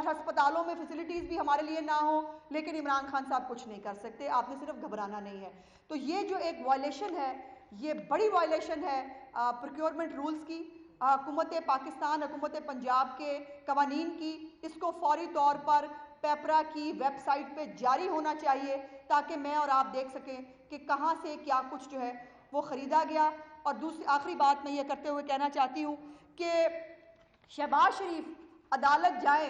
ہسپتالوں میں فیسلٹیز بھی ہمارے لیے نہ ہوں، لیکن عمران خان صاحب کچھ نہیں کر سکتے، آپ نے صرف گھبرانا نہیں ہے۔ تو یہ جو ایک وائلیشن ہے، یہ بڑی وائلیشن ہے پروکیورمنٹ رولز کی، حکومت پاکستان، حکومت پنجاب کے قوانین کی، اس کو فوری طور پر پیپرا کی ویب سائٹ پہ جاری ہونا چاہیے تاکہ میں اور آپ دیکھ سکیں کہ کہاں سے کیا کچھ جو ہے وہ خریدا گیا۔ اور دوسری آخری بات میں یہ کرتے ہوئے کہنا چاہتی ہوں کہ شہباز شریف عدالت جائیں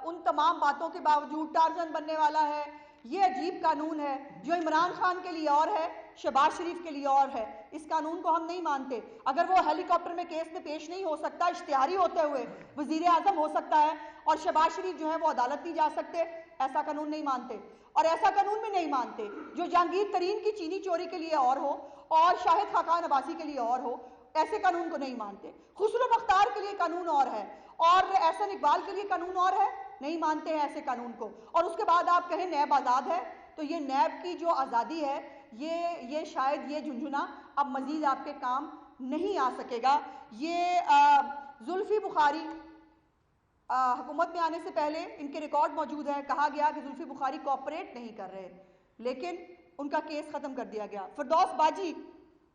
ان تمام باتوں کے باوجود، ٹارزن بننے والا ہے، یہ عجیب قانون ہے جو عمران خان کے لیے اور ہے، شہباز شریف کے لیے اور ہے، اس قانون کو ہم نہیں مانتے۔ اگر وہ ہیلی کاپٹر میں کیس میں پیش نہیں ہو سکتا، اشتہاری ہوتے ہوئے وزیر اعظم ہو سکتا ہے، اور شہباز شریف جو ہے وہ عدالت نہیں جا سکتے، ایسا قانون نہیں مانتے۔ اور ایسا قانون میں نہیں مانتے جو جہانگیر ترین کی چینی چوری کے لیے اور ہو اور شاہد خاقان عباسی کے لیے اور ہو، ایسے قانون کو نہیں مانتے۔ خسرو بختار کے لیے قانون اور ہے اور احسن اقبال کے لیے قانون اور ہے، نہیں مانتے ہیں ایسے قانون کو۔ اور اس کے بعد آپ کہیں نیب آزاد ہے، تو یہ نیب کی جو آزادی ہے، یہ شاید یہ جھنجھنا اب مزید آپ کے کام نہیں آ سکے گا۔ یہ زلفی بخاری حکومت میں آنے سے پہلے ان کے ریکارڈ موجود ہے، کہا گیا کہ زلفی بخاری کوآپریٹ نہیں کر رہے، لیکن ان کا کیس ختم کر دیا گیا۔ فردوس باجی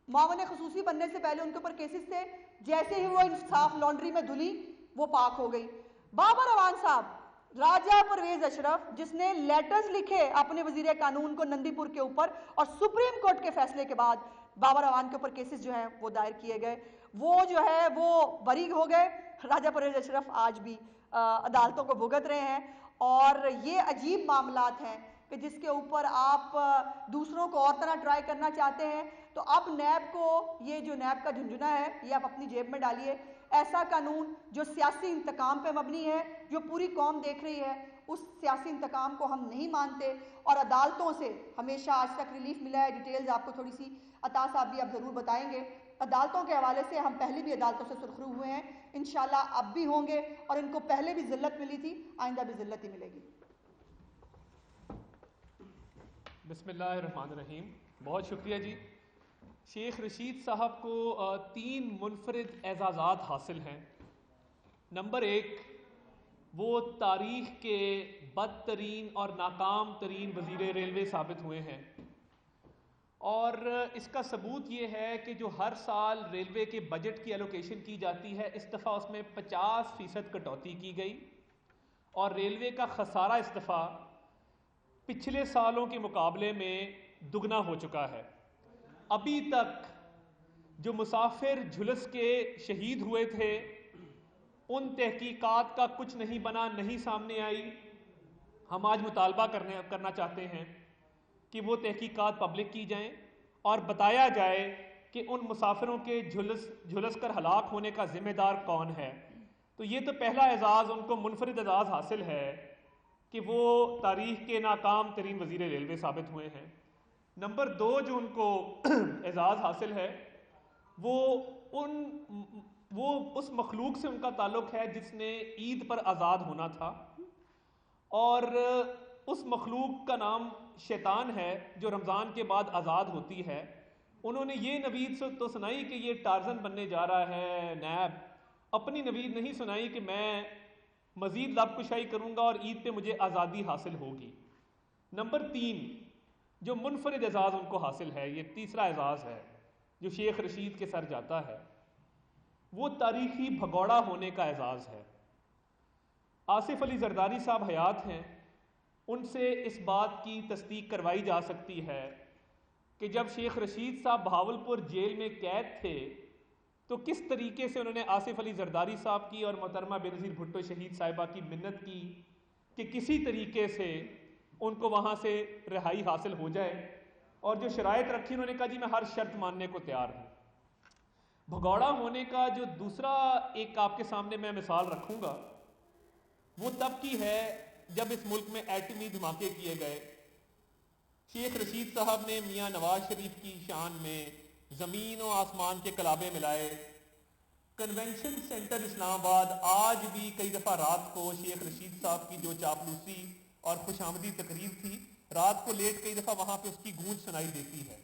معاون خصوصی بننے سے پہلے ان کے اوپر کیسز تھے، جیسے ہی وہ انصاف لانڈری میں دھلی وہ پاک ہو گئی۔ بابر اعوان صاحب، راجہ پرویز اشرف جس نے لیٹرز لکھے اپنے وزیر قانون کو نندی پور کے اوپر، اور سپریم کورٹ کے فیصلے کے بعد بابر اعوان کے اوپر کیسز جو ہیں وہ دائر کیے گئے، وہ جو ہے وہ بری ہو گئے۔ راجہ پرویز اشرف آج بھی عدالتوں کو بھگت رہے ہیں، اور یہ عجیب معاملات ہیں کہ جس کے اوپر آپ دوسروں کو اور طرح ٹرائی کرنا چاہتے ہیں۔ تو اب نیب کو، یہ جو نیب کا جھنجھنا ہے، یہ آپ اپنی جیب میں ڈالیے۔ ایسا قانون جو سیاسی انتقام پہ مبنی ہے، جو پوری قوم دیکھ رہی ہے، اس سیاسی انتقام کو ہم نہیں مانتے، اور عدالتوں سے ہمیشہ آج تک ریلیف ملا ہے۔ ڈیٹیلز آپ کو تھوڑی سی عطا صاحب بھی اب ضرور بتائیں گے۔ عدالتوں کے حوالے سے ہم پہلے بھی عدالتوں سے سرخرو ہوئے ہیں، انشاءاللہ اب بھی ہوں گے، اور ان کو پہلے بھی ذلت ملی تھی، آئندہ بھی ذلت ہی ملے گی۔ بسم اللہ الرحمن الرحیم۔ بہت شکریہ جی۔ شیخ رشید صاحب کو 3 منفرد اعزازات حاصل ہیں۔ نمبر 1، وہ تاریخ کے بدترین اور ناکام ترین وزیر ریلوے ثابت ہوئے ہیں، اور اس کا ثبوت یہ ہے کہ جو ہر سال ریلوے کے بجٹ کی ایلوکیشن کی جاتی ہے، اس دفعہ اس میں 50% کٹوتی کی گئی، اور ریلوے کا خسارہ اس دفعہ پچھلے سالوں کے مقابلے میں دگنا ہو چکا ہے۔ ابھی تک جو مسافر جھلس کے شہید ہوئے تھے، ان تحقیقات کا کچھ نہیں بنا، نہیں سامنے آئی۔ ہم آج مطالبہ کرنا چاہتے ہیں کہ وہ تحقیقات پبلک کی جائیں اور بتایا جائے کہ ان مسافروں کے جھلس کر ہلاک ہونے کا ذمہ دار کون ہے۔ تو یہ تو پہلا اعزاز ان کو منفرد اعزاز حاصل ہے کہ وہ تاریخ کے ناکام ترین وزیر ریلوے ثابت ہوئے ہیں۔ نمبر 2 جو ان کو اعزاز حاصل ہے، وہ اس مخلوق سے ان کا تعلق ہے جس نے عید پر آزاد ہونا تھا، اور اس مخلوق کا نام شیطان ہے جو رمضان کے بعد آزاد ہوتی ہے۔ انہوں نے یہ نوید تو سنائی کہ یہ ٹارزن بننے جا رہا ہے نیب، اپنی نوید نہیں سنائی کہ میں مزید لب کشائی کروں گا اور عید پہ مجھے آزادی حاصل ہوگی۔ نمبر 3 جو منفرد اعزاز ان کو حاصل ہے، یہ تیسرا اعزاز ہے جو شیخ رشید کے سر جاتا ہے، وہ تاریخی بھگوڑا ہونے کا اعزاز ہے۔ آصف علی زرداری صاحب حیات ہیں، ان سے اس بات کی تصدیق کروائی جا سکتی ہے کہ جب شیخ رشید صاحب بہاولپور جیل میں قید تھے تو کس طریقے سے انہوں نے آصف علی زرداری صاحب کی اور محترمہ بینظیر بھٹو شہید صاحبہ کی منت کی کہ کسی طریقے سے ان کو وہاں سے رہائی حاصل ہو جائے، اور جو شرائط رکھی انہوں نے کہا جی میں ہر شرط ماننے کو تیار ہوں۔ بھگوڑا ہونے کا جو دوسرا ایک آپ کے سامنے میں مثال رکھوں گا، وہ تب کی ہے جب اس ملک میں ایٹمی دھماکے کیے گئے۔ شیخ رشید صاحب نے میاں نواز شریف کی شان میں زمین و آسمان کے کلابے ملائے۔ کنونشن سینٹر اسلام آباد آج بھی کئی دفعہ رات کو شیخ رشید صاحب کی جو چاپلوسی اور خوش آمدی تقریر تھی، رات کو لیٹ کئی دفعہ وہاں پہ اس کی گونج سنائی دیتی ہے،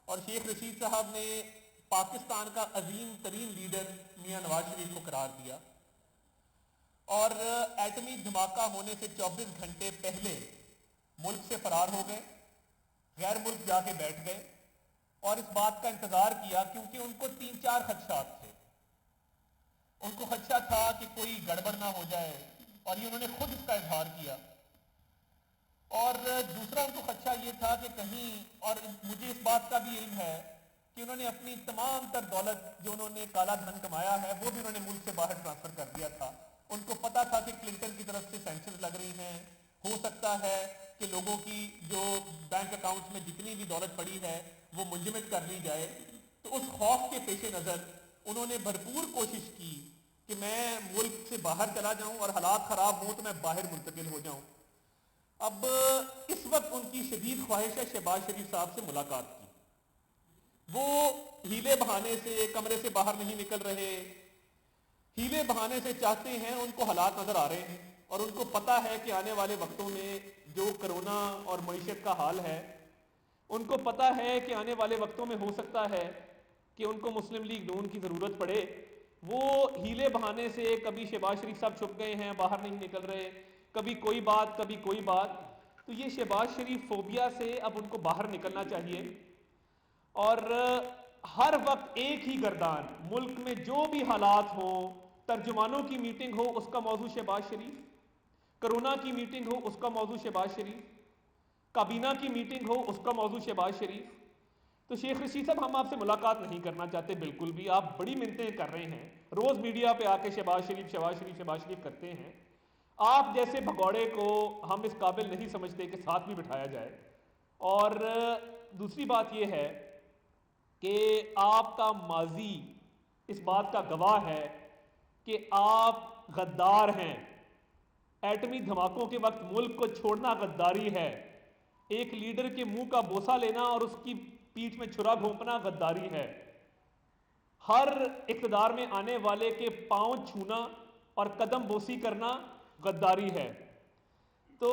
اور شیخ رشید صاحب نے پاکستان کا عظیم ترین لیڈر میاں نواز شریف کو قرار دیا، اور ایٹمی دھماکہ ہونے سے 24 گھنٹے پہلے ملک سے فرار ہو گئے، غیر ملک جا کے بیٹھ گئے اور اس بات کا انتظار کیا، کیونکہ ان کو 3-4 خدشات تھے۔ ان کو خدشہ تھا کہ کوئی گڑبڑ نہ ہو جائے، اور یہ انہوں نے خود اس کا اظہار کیا، اور دوسرا ان کو خدشہ یہ تھا کہ کہیں، اور مجھے اس بات کا بھی علم ہے کہ انہوں نے اپنی تمام تر دولت جو انہوں نے کالا دھن کمایا ہے وہ بھی انہوں نے ملک سے باہر ٹرانسفر کر دیا تھا۔ ان کو پتا تھا کہ کلنٹن کی طرف سے سینکشنز لگ رہی ہیں، ہو سکتا ہے کہ لوگوں کی جو بینک اکاؤنٹس میں جتنی بھی دولت پڑی ہے وہ منجمد کر لی جائے۔ تو اس خوف کے پیش نظر انہوں نے بھرپور کوشش کی کہ میں ملک سے باہر چلا جاؤں اور حالات خراب ہوں تو میں باہر منتقل ہو جاؤں۔ اب اس وقت ان کی شدید خواہش ہے شہباز شریف صاحب سے ملاقات کی۔ وہ ہیلے بہانے سے کمرے سے باہر نہیں نکل رہے، ہیلے بہانے سے چاہتے ہیں، ان کو حالات نظر آ رہے ہیں اور ان کو پتہ ہے کہ آنے والے وقتوں میں جو کرونا اور معیشت کا حال ہے، ان کو پتہ ہے کہ آنے والے وقتوں میں ہو سکتا ہے کہ ان کو مسلم لیگ نون کی ضرورت پڑے۔ وہ ہیلے بہانے سے کبھی شہباز شریف صاحب چھپ گئے ہیں، باہر نہیں نکل رہے، کبھی کوئی بات کبھی کوئی بات، تو یہ شہباز شریف فوبیا سے اب ان کو باہر نکلنا چاہیے۔ اور ہر وقت ایک ہی گردان، ملک میں جو بھی حالات ہوں، ترجمانوں کی میٹنگ ہو اس کا موضوع شہباز شریف، کرونا کی میٹنگ ہو اس کا موضوع شہباز شریف، کابینہ کی میٹنگ ہو اس کا موضوع شہباز شریف۔ تو شیخ رشید صاحب ہم آپ سے ملاقات نہیں کرنا چاہتے بالکل بھی، آپ بڑی منتیں کر رہے ہیں، روز میڈیا پہ آ کے شہباز شریف شہباز شریف شہباز شریف کرتے ہیں۔ آپ جیسے بھگوڑے کو ہم اس قابل نہیں سمجھتے کہ ساتھ بھی بٹھایا جائے۔ اور دوسری بات یہ ہے کہ آپ کا ماضی اس بات کا گواہ ہے کہ آپ غدار ہیں۔ ایٹمی دھماکوں کے وقت ملک کو چھوڑنا غداری ہے، ایک لیڈر کے منہ کا بوسہ لینا اور اس کی پیٹھ میں چھرا گھونپنا غداری ہے، ہر اقتدار میں آنے والے کے پاؤں چھونا اور قدم بوسی کرنا غداری ہے۔ تو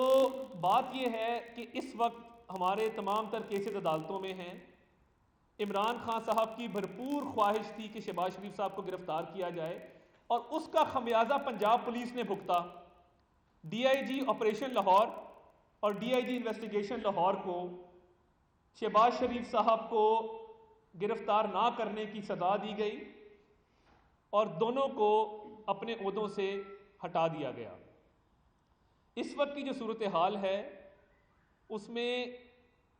بات یہ ہے کہ اس وقت ہمارے تمام تر کیسز عدالتوں میں ہیں۔ عمران خان صاحب کی بھرپور خواہش تھی کہ شہباز شریف صاحب کو گرفتار کیا جائے، اور اس کا خمیازہ پنجاب پولیس نے بھگتا۔ D I G operation Lahore اور D I G investigation Lahore کو شہباز شریف صاحب کو گرفتار نہ کرنے کی سزا دی گئی اور دونوں کو اپنے عہدوں سے ہٹا دیا گیا۔ اس وقت کی جو صورتحال ہے اس میں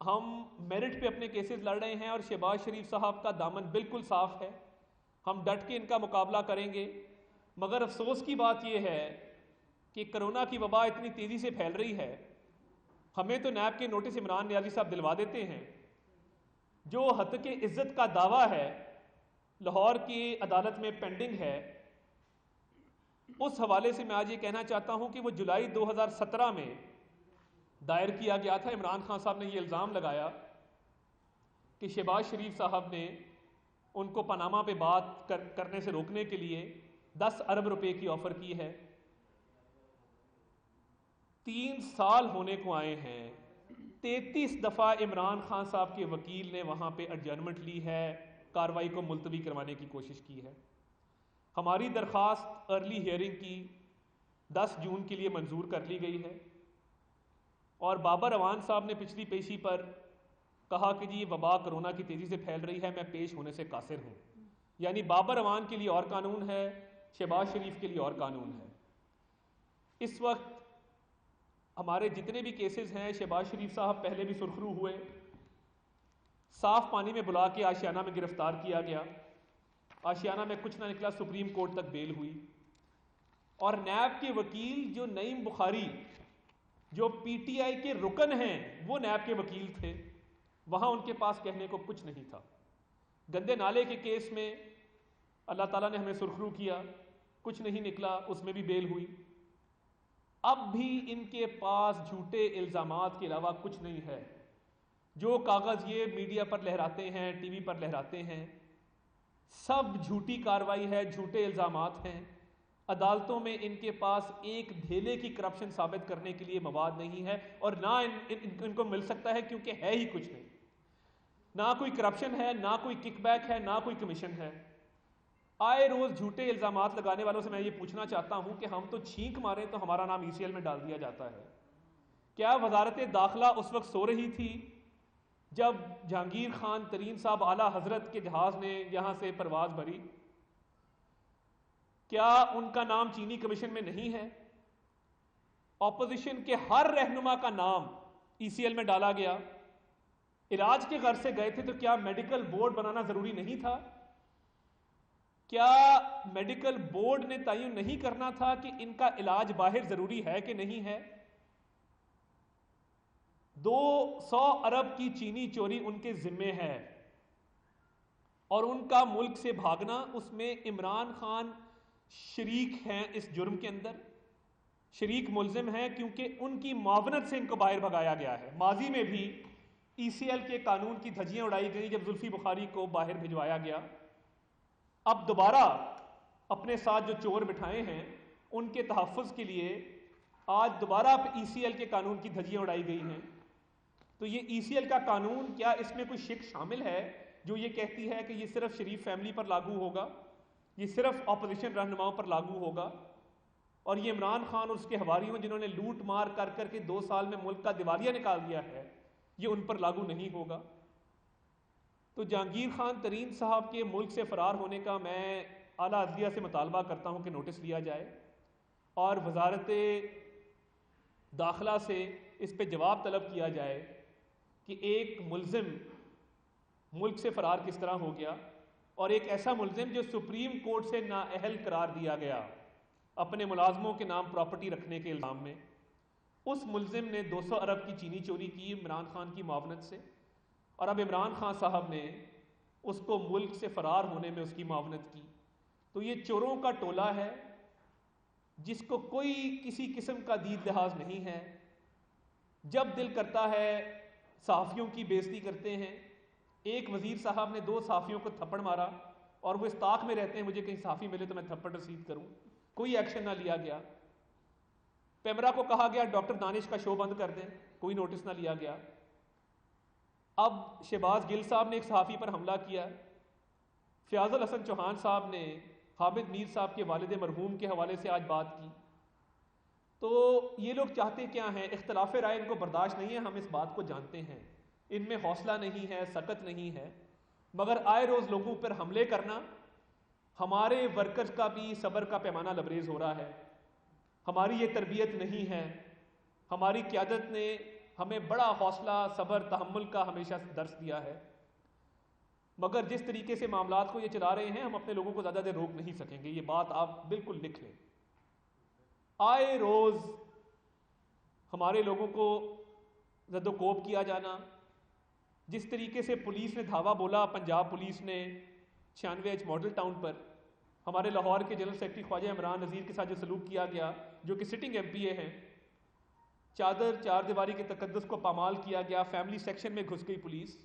ہم میرٹ پہ اپنے کیسز لڑ رہے ہیں اور شہباز شریف صاحب کا دامن بالکل صاف ہے، ہم ڈٹ کے ان کا مقابلہ کریں گے۔ مگر افسوس کی بات یہ ہے کہ کرونا کی وبا اتنی تیزی سے پھیل رہی ہے، ہمیں تو نیب کے نوٹس عمران نیازی صاحب دلوا دیتے ہیں، جو ہتک عزت کا دعویٰ ہے لاہور کی عدالت میں پینڈنگ ہے۔ اس حوالے سے میں آج یہ کہنا چاہتا ہوں کہ وہ جولائی 2017 میں دائر کیا گیا تھا۔ عمران خان صاحب نے یہ الزام لگایا کہ شہباز شریف صاحب نے ان کو پاناما پہ بات کرنے سے روکنے کے لیے 10 ارب روپے کی آفر کی ہے۔ 3 سال ہونے کو آئے ہیں، 33 دفعہ عمران خان صاحب کے وکیل نے وہاں پہ ایڈجرنمنٹ لی ہے، کارروائی کو ملتوی کروانے کی کوشش کی ہے۔ ہماری درخواست ارلی ہیئرنگ کی 10 جون کے لیے منظور کر لی گئی ہے، اور بابر اعوان صاحب نے پچھلی پیشی پر کہا کہ جی یہ وبا کرونا کی تیزی سے پھیل رہی ہے، میں پیش ہونے سے قاصر ہوں۔ یعنی بابر اعوان کے لیے اور قانون ہے، شہباز شریف کے لیے اور قانون ہے۔ اس وقت ہمارے جتنے بھی کیسز ہیں، شہباز شریف صاحب پہلے بھی سرخرو ہوئے، صاف پانی میں بلا کے آشیانہ میں گرفتار کیا گیا، آشیانہ میں کچھ نہ نکلا، سپریم کورٹ تک بیل ہوئی، اور نیب کے وکیل جو نعیم بخاری جو پی ٹی آئی کے رکن ہیں وہ نیب کے وکیل تھے، وہاں ان کے پاس کہنے کو کچھ نہیں تھا۔ گندے نالے کے کیس میں اللہ تعالیٰ نے ہمیں سرخرو کیا، کچھ نہیں نکلا، اس میں بھی بیل ہوئی۔ اب بھی ان کے پاس جھوٹے الزامات کے علاوہ کچھ نہیں ہے۔ جو کاغذ یہ میڈیا پر لہراتے ہیں، ٹی وی پر لہراتے ہیں، سب جھوٹی کارروائی ہے، جھوٹے الزامات ہیں۔ عدالتوں میں ان کے پاس ایک دھیلے کی کرپشن ثابت کرنے کے لیے مواد نہیں ہے، اور نہ ان کو مل سکتا ہے، کیونکہ ہے ہی کچھ نہیں۔ نہ کوئی کرپشن ہے، نہ کوئی کک بیک ہے، نہ کوئی کمیشن ہے۔ آئے روز جھوٹے الزامات لگانے والوں سے میں یہ پوچھنا چاہتا ہوں کہ ہم تو چھینک ماریں تو ہمارا نام ECL میں ڈال دیا جاتا ہے. کیا وزارت داخلہ اس وقت سو رہی تھی جب جہانگیر خان ترین صاحب اعلیٰ حضرت کے جہاز نے یہاں سے پرواز بھری؟ کیا ان کا نام چینی کمیشن میں نہیں ہے؟ اپوزیشن کے ہر رہنما کا نام ECL میں ڈالا گیا. علاج کے غرض سے گئے تھے تو کیا میڈیکل بورڈ بنانا ضروری نہیں تھا؟ کیا میڈیکل بورڈ نے تعین نہیں کرنا تھا کہ ان کا علاج باہر ضروری ہے کہ نہیں ہے؟ 200 ارب کی چینی چوری ان کے ذمے ہے اور ان کا ملک سے بھاگنا، اس میں عمران خان شریک ہیں، اس جرم کے اندر شریک ملزم ہیں، کیونکہ ان کی معاونت سے ان کو باہر بھگایا گیا ہے. ماضی میں بھی ECL کے قانون کی دھجیاں اڑائی گئیں جب زلفی بخاری کو باہر بھجوایا گیا. اب دوبارہ اپنے ساتھ جو چور بٹھائے ہیں ان کے تحفظ کے لیے آج دوبارہ ECL کے قانون کی دھجیاں اڑائی گئی ہیں. تو یہ ECL کا قانون، کیا اس میں کوئی شک شامل ہے جو یہ کہتی ہے کہ یہ صرف شریف فیملی پر لاگو ہوگا، یہ صرف اپوزیشن رہنماؤں پر لاگو ہوگا، اور یہ عمران خان اور اس کے حواریوں جنہوں نے لوٹ مار کر کر کے 2 سال میں ملک کا دیوالیہ نکال دیا ہے، یہ ان پر لاگو نہیں ہوگا؟ تو جہانگیر خان ترین صاحب کے ملک سے فرار ہونے کا میں اعلیٰ عدلیہ سے مطالبہ کرتا ہوں کہ نوٹس لیا جائے اور وزارت داخلہ سے اس پہ جواب طلب کیا جائے کہ ایک ملزم ملک سے فرار کس طرح ہو گیا، اور ایک ایسا ملزم جو سپریم کورٹ سے نااہل قرار دیا گیا اپنے ملازموں کے نام پراپرٹی رکھنے کے الزام میں، اس ملزم نے 200 ارب کی چینی چوری کی عمران خان کی معاونت سے، اور اب عمران خان صاحب نے اس کو ملک سے فرار ہونے میں اس کی معاونت کی. تو یہ چوروں کا ٹولہ ہے جس کو کوئی کسی قسم کا دید لحاظ نہیں ہے. جب دل کرتا ہے صحافیوں کی بے عزتی کرتے ہیں. ایک وزیر صاحب نے 2 صحافیوں کو تھپڑ مارا اور وہ اس طاق میں رہتے ہیں مجھے کہیں صحافی ملے تو میں تھپڑ رسید کروں. کوئی ایکشن نہ لیا گیا. پیمرا کو کہا گیا ڈاکٹر دانش کا شو بند کر دیں، کوئی نوٹس نہ لیا گیا. اب شہباز گل صاحب نے ایک صحافی پر حملہ کیا. فیاض الحسن چوہان صاحب نے حامد میر صاحب کے والد مرحوم کے حوالے سے آج بات کی. تو یہ لوگ چاہتے کیا ہیں؟ اختلاف رائے ان کو برداشت نہیں ہے، ہم اس بات کو جانتے ہیں، ان میں حوصلہ نہیں ہے، سکت نہیں ہے، مگر آئے روز لوگوں پر حملے کرنا. ہمارے ورکرز کا بھی صبر کا پیمانہ لبریز ہو رہا ہے. ہماری یہ تربیت نہیں ہے. ہماری قیادت نے ہمیں بڑا حوصلہ، صبر، تحمل کا ہمیشہ درس دیا ہے، مگر جس طریقے سے معاملات کو یہ چلا رہے ہیں ہم اپنے لوگوں کو زیادہ دیر روک نہیں سکیں گے. یہ بات آپ بالکل لکھ لیں. آئے روز ہمارے لوگوں کو زد و کوب کیا جانا، جس طریقے سے پولیس نے دھاوا بولا پنجاب پولیس نے 96H ماڈل ٹاؤن پر، ہمارے لاہور کے جنرل سیکرٹری خواجہ عمران نذیر کے ساتھ جو سلوک کیا گیا، جو کہ سٹنگ MPA ہیں، چار دیواری کے تقدس کو پامال کیا گیا، فیملی سیکشن میں گھس گئی پولیس.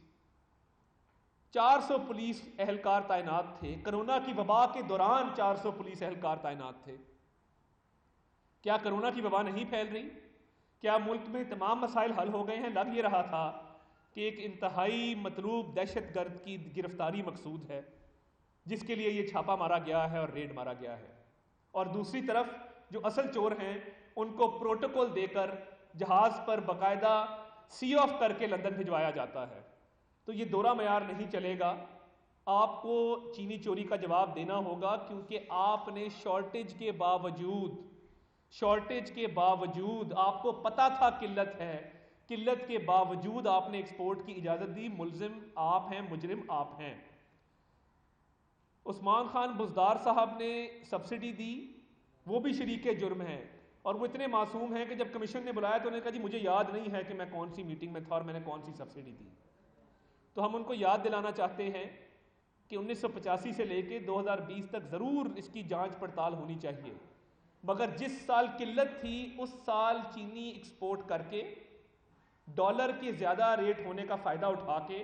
400 پولیس اہلکار تعینات تھے. کرونا کی وبا کے دوران 400 پولیس اہلکار تعینات تھے. کیا کرونا کی وبا نہیں پھیل رہی؟ کیا ملک میں تمام مسائل حل ہو گئے ہیں؟ لگ یہ رہا تھا کہ ایک انتہائی مطلوب دہشت گرد کی گرفتاری مقصود ہے جس کے لیے یہ چھاپا مارا گیا ہے اور ریڈ مارا گیا ہے، اور دوسری طرف جو اصل چور ہیں ان کو پروٹوکول دے کر جہاز پر باقاعدہ سی آف کر کے لندن بھجوایا جاتا ہے. تو یہ دورہ معیار نہیں چلے گا. آپ کو چینی چوری کا جواب دینا ہوگا، کیونکہ آپ نے شارٹیج کے باوجود آپ کو پتا تھا قلت ہے، قلت کے باوجود آپ نے ایکسپورٹ کی اجازت دی. ملزم آپ ہیں، مجرم آپ ہیں. عثمان خان بزدار صاحب نے سبسڈی دی، وہ بھی شریک جرم ہیں، اور وہ اتنے معصوم ہیں کہ جب کمیشن نے بلایا تو انہوں نے کہا جی مجھے یاد نہیں ہے کہ میں کون سی میٹنگ میں تھا اور میں نے کون سی سبسڈی دی. تو ہم ان کو یاد دلانا چاہتے ہیں کہ 1985 سے لے کے 2020 تک ضرور اس کی جانچ پڑتال ہونی چاہیے، مگر جس سال قلت تھی اس سال چینی ایکسپورٹ کر کے ڈالر کے زیادہ ریٹ ہونے کا فائدہ اٹھا کے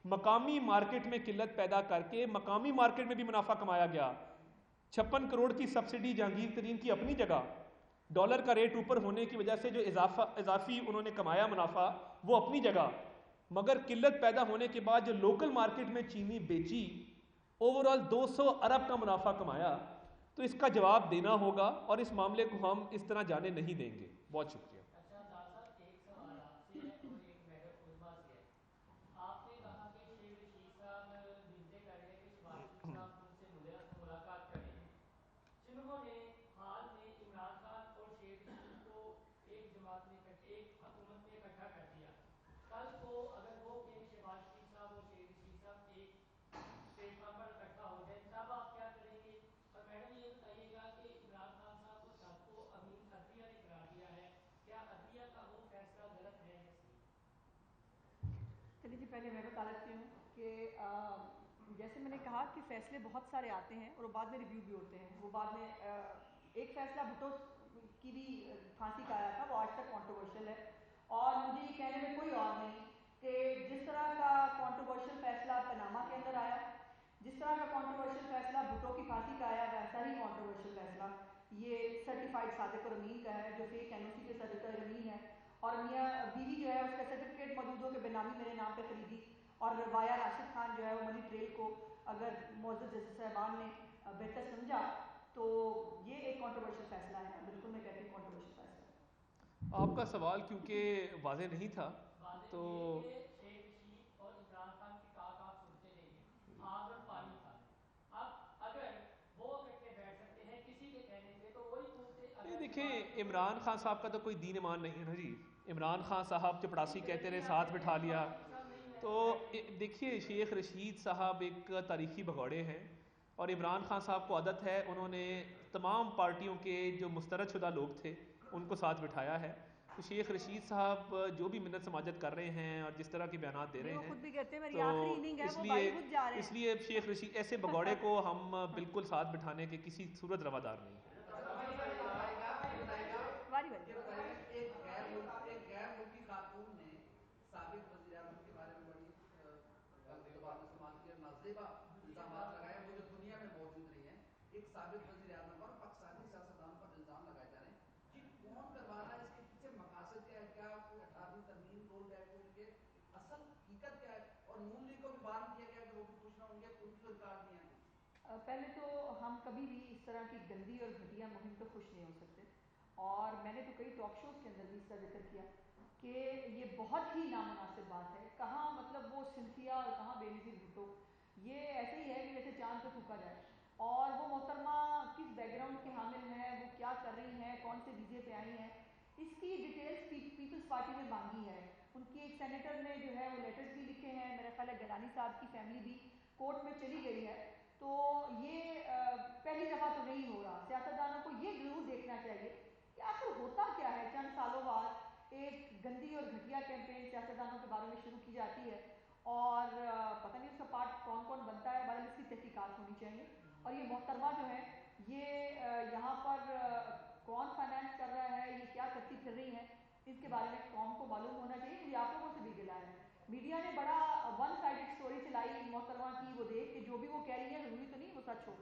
مقامی مارکیٹ میں قلت پیدا کر کے مقامی مارکیٹ میں بھی منافع کمایا گیا. 56 کروڑ کی سبسڈی جہانگیر ترین کی اپنی جگہ، ڈالر کا ریٹ اوپر ہونے کی وجہ سے جو اضافی انہوں نے کمایا منافع وہ اپنی جگہ، مگر قلت پیدا ہونے کے بعد جو لوکل مارکیٹ میں چینی بیچی اوور آل 200 ارب کا منافع کمایا، تو اس کا جواب دینا ہوگا اور اس معاملے کو ہم اس طرح جانے نہیں دیں گے. بہت شکریہ. چلیے جی، پہلے میں بتا لیتی ہوں کہ جیسے میں نے کہا کہ فیصلے بہت سارے آتے ہیں اور وہ بعد میں ریویو بھی ہوتے ہیں. وہ بعد میں ایک فیصلہ بھٹو کی بھی پھانسی کا آیا تھا، وہ آج تک کانٹروورشل ہے، اور مجھے یہ کہنے میں کوئی اور نہیں کہ جس طرح کا کانٹروورشل فیصلہ پاناما کے اندر آیا، جس طرح کا کانٹروورشل فیصلہ بھٹو کی پھانسی کا آیا، ویسا ہی کانٹروورشل فیصلہ یہ سرٹیفائڈ صادق اور امین کا ہے، جو فیک این او سی کے صادق اور امین ہے. اور میاں بیوی جو ہے اس کا سرٹیفکیٹ موجود ہو کہ بے نامی میرے نام پہ خریدی، اور وایا راشد خان جو ہے وہ منی ٹریل کو اگر معزز جج صاحبان نے بہتر سمجھا تو یہ ایک کانٹروورشل فیصلہ ہے. بالکل میں کہتی ہوں کانٹروورشل فیصلہ. آپ کا سوال کیونکہ واضح نہیں تھا تو دیکھیں، عمران خان صاحب کا تو کوئی دین ایمان نہیں ہے نا جی. عمران خان صاحب چپڑاسی کہتے رہے، ساتھ بٹھا لیا. تو دیکھیے، شیخ رشید صاحب ایک تاریخی بھگوڑے ہیں، اور عمران خان صاحب کو عادت ہے، انہوں نے تمام پارٹیوں کے جو مسترد شدہ لوگ تھے ان کو ساتھ بٹھایا ہے. تو شیخ رشید صاحب جو بھی منت سماجت کر رہے ہیں اور جس طرح کے بیانات دے رہے وہ ہیں، خود بھی کہتے ہیں میری تو آخری اننگ ہے، وہ بائی خود جا رہے ہیں. اس لیے شیخ رشید ایسے بھگوڑے کو ہم بالکل ساتھ بٹھانے کے کسی صورت روادار نہیں ہیں. ایک غیر ملکی خاتون نے سابق وزیر اعظم کے بارے میں بڑی غلط زبان استعمال کی اور نازیبا الزامات لگائے وہ جو دنیا میں موجود نہیں ہیں. ایک سابق وزیر اعظم پر پاکستانی سیاستدانوں پر الزام لگائے جا رہے ہیں کہ کون کروا رہا ہے، اس کے پیچھے مقاصد کیا ہے، کیا 18ویں ترمیم رول بیک ان کے اصل حقیقت کیا ہے، اور نون لیگ کو بھی بان کیا گیا کہ وہ بھی پوچھنا ہوں گے ان کی ریکارڈ نہیں ہے. پہلے تو ہم کبھی بھی اس طرح کی گندی اور گھٹیا مہم پہ خوش نہیں ہو سکتے، اور میں نے تو کئی ٹاک شوز کے اندر بھی اس کا ذکر کیا کہ یہ بہت ہی نامناسب بات ہے. کہاں مطلب وہ سنتھیا اور کہاں بے نظیر بھٹو، یہ ایسے ہی ہے کہ جیسے چاند پہ تھوکا جائے. اور وہ محترمہ کس بیک گراؤنڈ کے حامل ہیں، وہ کیا کر رہی ہیں، کون سے ویزے پہ آئی ہیں، اس کی ڈیٹیلز پیپلز پارٹی نے مانگی ہے. ان کی ایک سینیٹر نے جو ہے وہ لیٹرز بھی لکھے ہیں، میرا خیال ہے گیلانی صاحب کی فیملی بھی کورٹ میں چلی گئی ہے. تو یہ پہلی دفعہ تو نہیں ہو رہا. سیاستدانوں کو یہ ضرور دیکھنا چاہیے کہ آخر ہوتا کیا ہے. چند سالوں بعد ایک گندی اور گھٹیا کیمپین سیاستدانوں کے بارے میں شروع کی جاتی ہے، اور پتہ نہیں اس کا پارٹ کون کون بنتا ہے. بہرحال اس کی تحقیقات ہونی چاہیے. اور یہ محترمہ جو ہے یہ یہاں پر کون فائنانس کر رہا ہے، یہ کیا کرتی پھر رہی ہیں، اس کے بارے میں قوم کو معلوم ہونا چاہیے. مجھے آپ لوگوں سے بھی گلا ہے، میڈیا نے بڑا ون سائڈڈ سٹوری چلائی محترمہ کی. وہ دیکھ کہ جو بھی وہ کہہ رہی ہے ضروری تو نہیں وہ سچ ہو،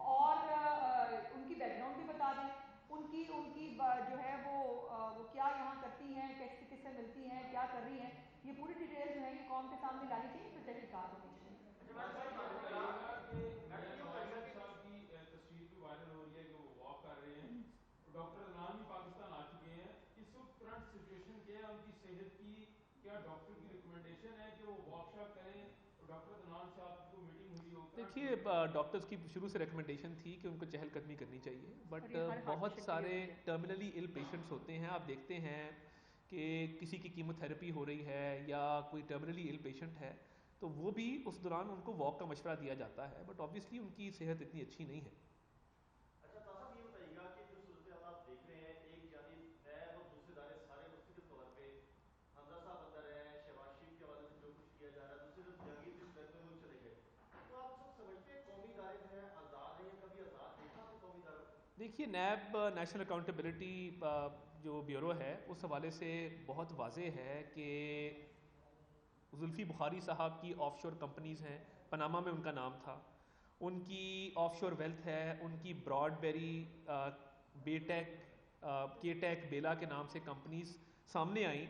اور ان کی بیک گراؤنڈ بھی بتا دیں، ان کی جو ہے وہ کیا یہاں کرتی ہیں، کس سے ملتی ہیں، کیا کر رہی ہیں. یہ پوری ڈیٹیل جو ہے یہ قوم کے سامنے لانی چاہیے، پھر تحقیقات ہونی چاہیے. تصویر بھی وائرل ہو رہی ہے کہ وہ واک کر رہے ہیں، ڈاکٹر عدنان بھی پاکستان آ چکے ہیں. اس وقت کرنٹ سچویشن کیا ہے ان کی صحت کی؟ کیا ڈاکٹر کی ریکمنڈیشن ہے کہ وہ واک شاک کریں؟ ڈاکٹر عدنان صاحب کو میٹنگ ہوئی ہو؟ دیکھیے، ڈاکٹرز کی شروع سے ریکمنڈیشن تھی کہ ان کو چہل قدمی کرنی چاہیے، بٹ بہت سارے ٹرمینلی ال پیشنٹس ہوتے ہیں. آپ دیکھتے ہیں کہ کسی کی کیمو تھراپی ہو رہی ہے یا کوئی ٹرمینلی ال پیشنٹ ہے تو وہ بھی اس دوران ان کو واک کا مشورہ دیا جاتا ہے، بٹ آبویسلی ان کی صحت اتنی اچھی نہیں ہے. اچھا صاحب یہ بتائیے گا کہ جو صورتحال آپ دیکھ رہے ہیں، ایک جانب نیب اور دوسرے ادارے سارے مستقل طور پہ حمزہ صاحب اندر ہیں، شہباز شریف کے حوالے سے جو کچھ کیا جا رہا ہے، دوسری طرف جہانگیر بھی بیرون ملک چلے گئے، تو آپ اس وقت سمجھتے ہیں قومی ادارے جو ہیں آزاد ہیں یا کبھی آزاد دیکھا آپ نے قومی اداروں کو؟ دیکھیے، نیب نیشنل اکاؤنٹیبلٹی جو بیورو ہے اس حوالے سے بہت واضح ہے کہ زلفی بخاری صاحب کی آف شور کمپنیز ہیں، پاناما میں ان کا نام تھا، ان کی آف شور ویلتھ ہے، ان کی براڈ بیری، بے ٹیک، کے ٹیک، بیلا کے نام سے کمپنیز سامنے آئیں،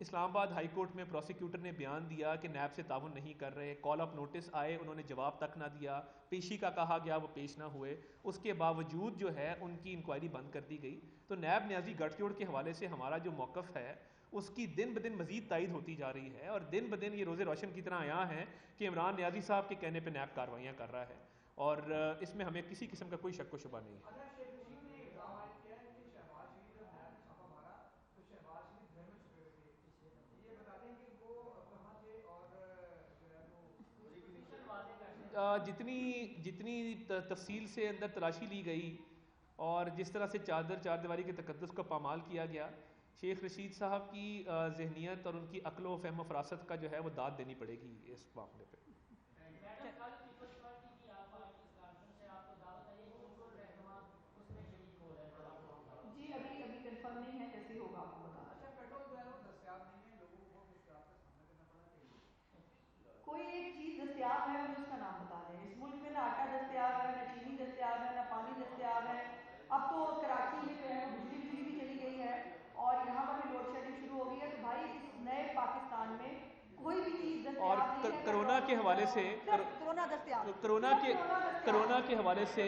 اسلام آباد ہائی کورٹ میں پروسیکیوٹر نے بیان دیا کہ نیب سے تعاون نہیں کر رہے، کال اپ نوٹس آئے انہوں نے جواب تک نہ دیا، پیشی کا کہا گیا وہ پیش نہ ہوئے، اس کے باوجود جو ہے ان کی انکوائری بند کر دی گئی. تو نیب نیازی گٹھ جوڑ کے حوالے سے ہمارا جو موقف ہے اس کی دن بدن مزید تائید ہوتی جا رہی ہے، اور دن بدن یہ روز روشن کی طرح عیاں ہے کہ عمران نیازی صاحب کے کہنے پہ نیب کارروائیاں کر رہا ہے، اور اس میں ہمیں کسی قسم کا کوئی شک و شبہ نہیں ہے. جتنی تفصیل سے اندر تلاشی لی گئی اور جس طرح سے چار دیواری کے تقدس کو پامال کیا گیا، شیخ رشید صاحب کی ذہنیت اور ان کی عقل و فہم و فراست کا جو ہے وہ داد دینی پڑے گی اس معاملے پہ. جی ابھی کنفرم نہیں ہے، جیسے ہوگا آپ کو بتا دیں. اچھا پیٹرول جو ہے وہ دستیاب نہیں ہے، لوگوں کو بہت مشکلات کا سامنا کرنا پڑ رہا ہے. کوئی ایک چیز دستیاب ہے، مجھے اس کا نام بتا دیں. اس ملک میں نہ آٹا دستیاب ہے، نہ چینی دستیاب ہے، نہ پانی دستیاب ہے. اب تو کراچی میں جو ہے بجلی بھی چلی گئی ہے اور یہاں پر بھی لوڈ شیڈنگ شروع ہو گئی ہے. تو بھائی اس نئے پاکستان میں کوئی بھی چیز اور دستیاب نہیں ہے. کرونا کے حوالے سے کرونا دستیاب، کرونا کے حوالے سے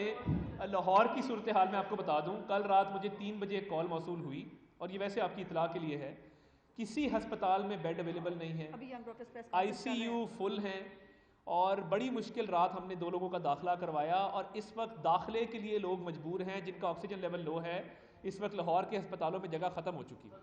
لاہور کی صورتحال میں آپ کو بتا دوں، کل رات مجھے 3 بجے ایک کال موصول ہوئی، اور یہ ویسے آپ کی اطلاع کے لیے ہے، کسی ہسپتال میں بیڈ اویلیبل نہیں ہے، آئی سی یو فل ہیں، اور بڑی مشکل رات ہم نے 2 لوگوں کا داخلہ کروایا، اور اس وقت داخلے کے لیے لوگ مجبور ہیں جن کا آکسیجن لیول لو ہے. اس وقت لاہور کے ہسپتالوں میں جگہ ختم ہو چکی ہے.